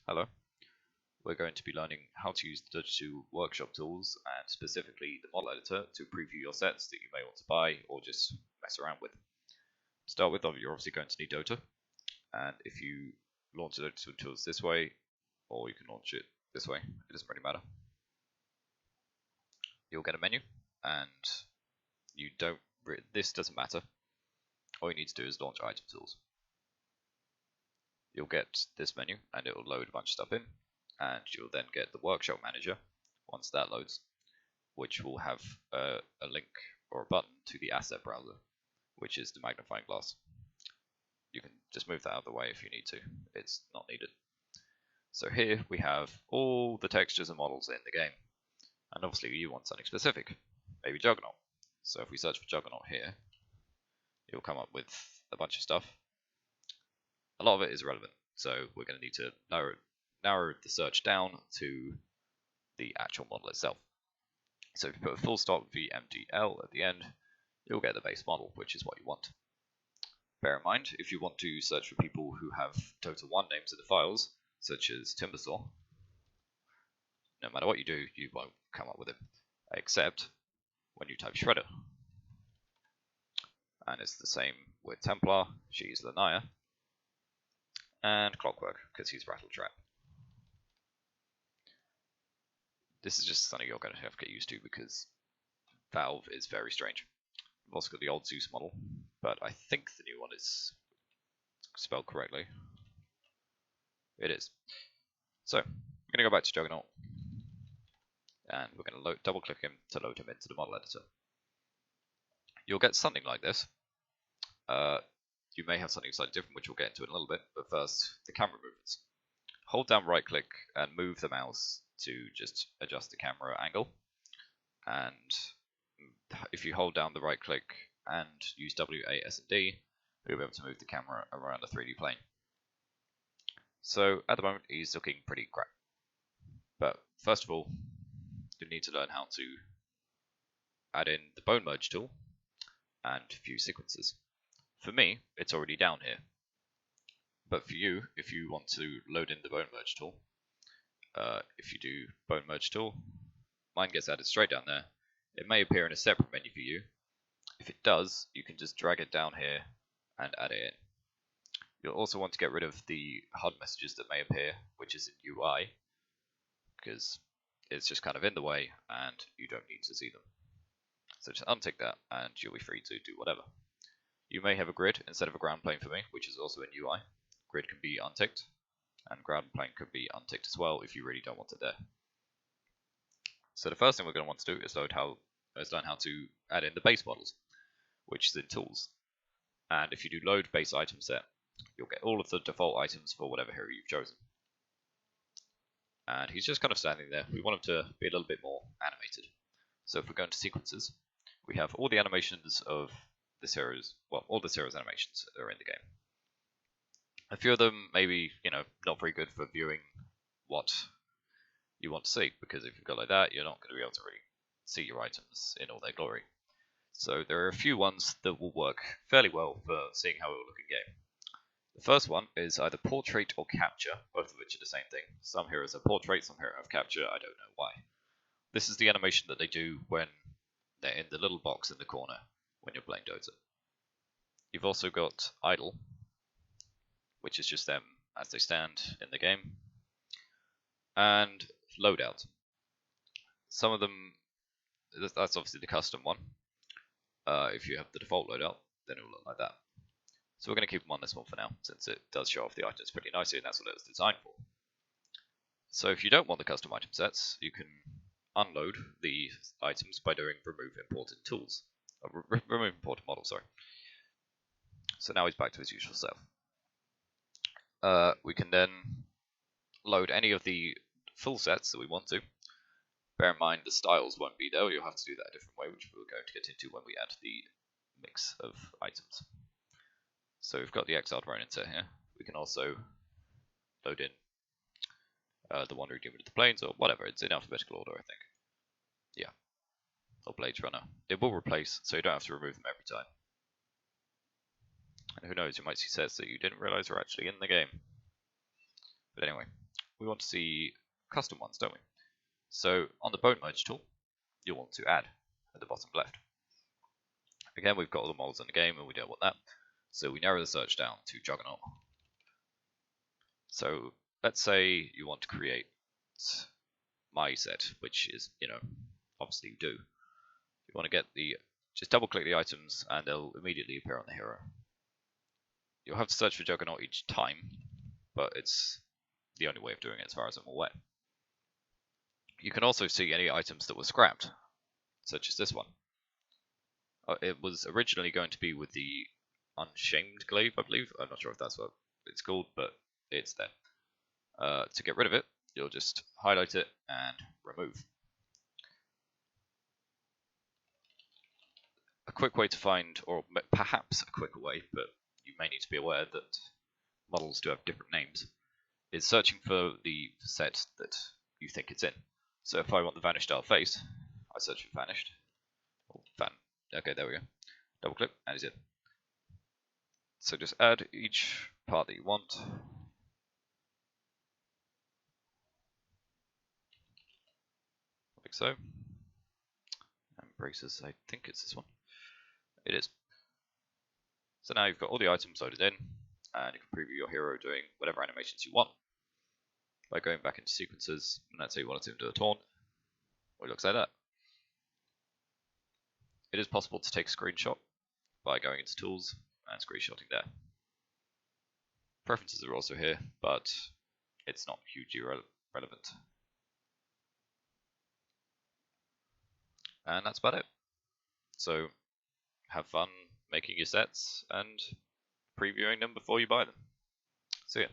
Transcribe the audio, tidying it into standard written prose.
Hello. We're going to be learning how to use the Dota 2 workshop tools and specifically the model editor to preview your sets that you may want to buy or just mess around with. To start with, you're obviously going to need Dota, and if you launch the Dota 2 tools this way, or you can launch it this way, it doesn't really matter. You'll get a menu, and this doesn't matter. All you need to do is launch item tools. You'll get this menu, and it will load a bunch of stuff in. And you'll then get the workshop manager once that loads, which will have a link or a button to the asset browser, which is the magnifying glass. You can just move that out of the way if you need to, it's not needed. So here we have all the textures and models in the game, and obviously you want something specific, maybe Juggernaut. So if we search for Juggernaut here, you'll come up with a bunch of stuff. A lot of it is relevant, so we're going to need to narrow the search down to the actual model itself. So if you put a full stop VMDL at the end, you'll get the base model, which is what you want. Bear in mind, if you want to search for people who have Dota 1 names in the files, such as Timbersaw, no matter what you do, you won't come up with him, except when you type Shredder. And it's the same with Templar, she's Lanaya, and Clockwork, because he's Rattletrap. This is just something you're going to have to get used to because Valve is very strange. We've also got the old Zeus model, but I think the new one is spelled correctly. It is. So, I'm going to go back to Juggernaut, and we're going to double click him to load him into the model editor. You'll get something like this. You may have something slightly different, which we'll get into in a little bit, but first, the camera movements. Hold down right click and move the mouse to just adjust the camera angle, and if you hold down the right click and use WASD, you'll be able to move the camera around a 3D plane. So at the moment he's looking pretty crap, but first of all you need to learn how to add in the bone merge tool and view sequences. For me it's already down here, but for you, if you want to load in the bone merge tool, if you do bone merge tool, mine gets added straight down there. It may appear in a separate menu for you. If it does, you can just drag it down here and add it in. You'll also want to get rid of the HUD messages that may appear, which is in UI, because it's just kind of in the way and you don't need to see them. So just untick that and you'll be free to do whatever. You may have a grid instead of a ground plane for me, which is also in UI. Grid can be unticked, and ground plane could be unticked as well if you really don't want it there. So the first thing we're going to want to do is learn how to add in the base models, which is in tools. And if you do load base item set, you'll get all of the default items for whatever hero you've chosen. And he's just kind of standing there. We want him to be a little bit more animated. So if we go into sequences, we have all the animations of this hero's, well, all this hero's animations are in the game. A few of them maybe, not very good for viewing what you want to see, because if you go like that, you're not going to be able to really see your items in all their glory. So there are a few ones that will work fairly well for seeing how it will look in game. The first one is either portrait or capture, both of which are the same thing. Some heroes have portrait, some heroes have capture, I don't know why. This is the animation that they do when they're in the little box in the corner when you're playing Dota. You've also got idle, which is just them as they stand in the game, and loadout. Some of them, that's obviously the custom one. If you have the default loadout, then it will look like that. So we're going to keep them on this one for now, since it does show off the items pretty nicely, and that's what it was designed for. So if you don't want the custom item sets, you can unload the items by doing remove imported tools. Remove imported model, sorry. So now he's back to his usual self. We can then load any of the full sets that we want to. Bear in mind the styles won't be there, you'll have to do that a different way, which we're going to get into when we add the mix of items. So we've got the Exiled Ronin set here. We can also load in the Wandering Demon of the Plains, or whatever, it's in alphabetical order, I think. Yeah. Or Blades Runner. It will replace, so you don't have to remove them every time. And who knows, you might see sets that you didn't realize were actually in the game. But anyway, we want to see custom ones, don't we? So on the bone merge tool, you'll want to add at the bottom left. Again, we've got all the models in the game and we don't want that. So we narrow the search down to Juggernaut. So let's say you want to create my set, which is, obviously you do. You want to get just double click the items and they'll immediately appear on the hero. You'll have to search for Juggernaut each time, but it's the only way of doing it as far as I'm aware. You can also see any items that were scrapped, such as this one. It was originally going to be with the Unshamed glaive, I believe. I'm not sure if that's what it's called, but it's there. To get rid of it, you'll just highlight it and remove. A quick way to find, or perhaps a quicker way, but you may need to be aware that models do have different names, is searching for the set that you think it's in. So if I want the Vanished Dark Face, I search for Vanished. Okay, there we go. Double click, and it's in. So just add each part that you want. Like so. And braces, I think it's this one. It is. So now you've got all the items loaded in, and you can preview your hero doing whatever animations you want. By going back into sequences, and let's say you wanted to do a taunt, well, it looks like that. It is possible to take a screenshot by going into tools and screenshotting there. Preferences are also here, but it's not hugely relevant. And that's about it. So have fun making your sets and previewing them before you buy them. See ya.